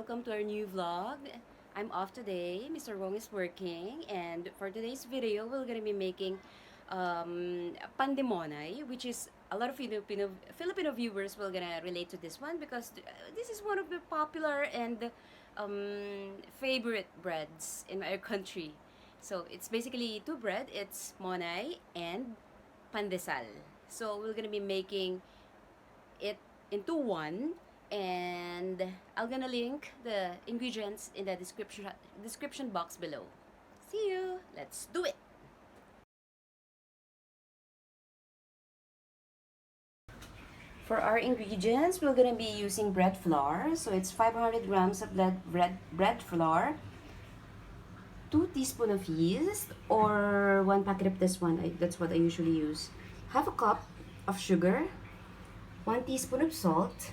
welcome to our new vlog. I'm off today. Mr. Wong is working, and for today's video, we're gonna be making PandeMOnay, which is a lot of Filipino viewers will gonna relate to this one because this is one of the popular and favorite breads in our country. So it's basically two bread. It's Monay and Pandesal. So we're gonna be making it into one, and I'm gonna link the ingredients in the description box below. See you. Let's do it. For our ingredients, we're gonna be using bread flour. So it's 500 grams of bread flour, 2 teaspoons of yeast, or 1 packet of this one. That's what I usually use. Half a cup of sugar, 1 teaspoon of salt,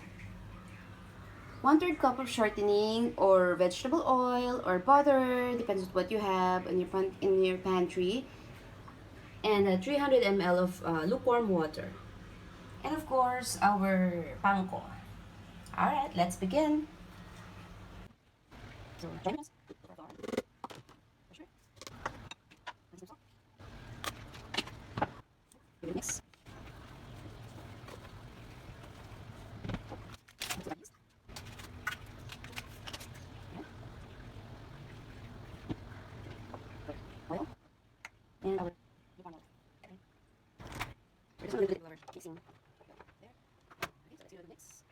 1/3 cup of shortening or vegetable oil or butter, depends on what you have in your pantry, and 300 ml of lukewarm water, and of course our panko. All right, let's begin. So, mix. Oil and our lukewarm water. Okay. We're just going to do our mixing there. Okay, so let's do the mix.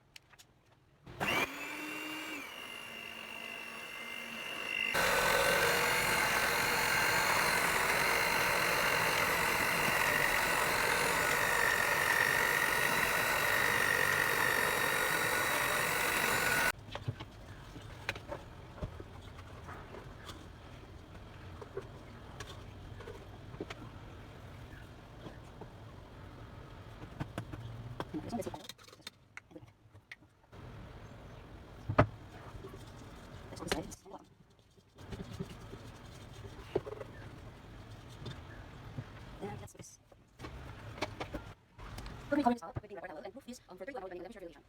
Put me comments out with the record and proof this for 31 hours when you let me share relation.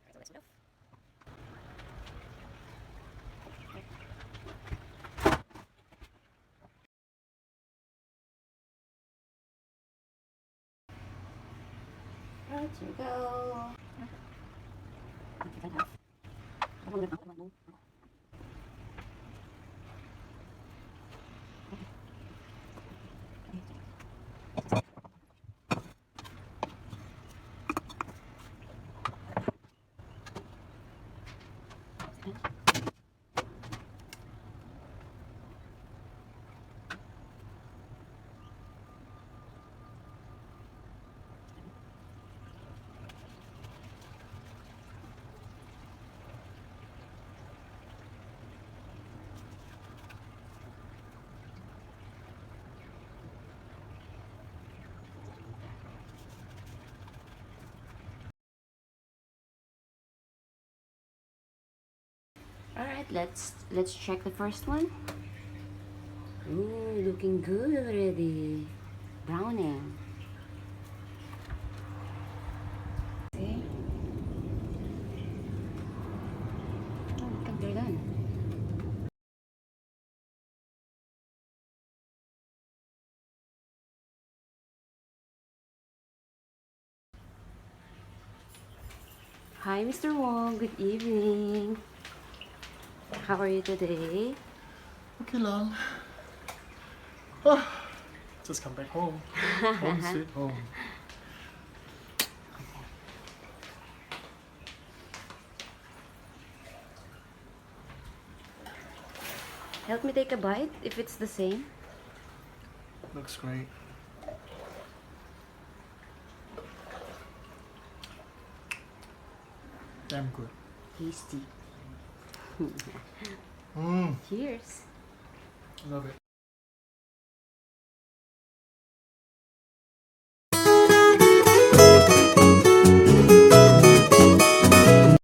Alright, so let's do that. Right, here we go. Alright, let's check the first one. Ooh, looking good already. Browning. See? Oh, look at they're done. Hi, Mr. Wong. Good evening. How are you today? Okay lang. Ah, just come back home. Home sweet home. Help me take a bite if it's the same. Looks great. Damn good. Tasty. Mmm, Cheers. love it.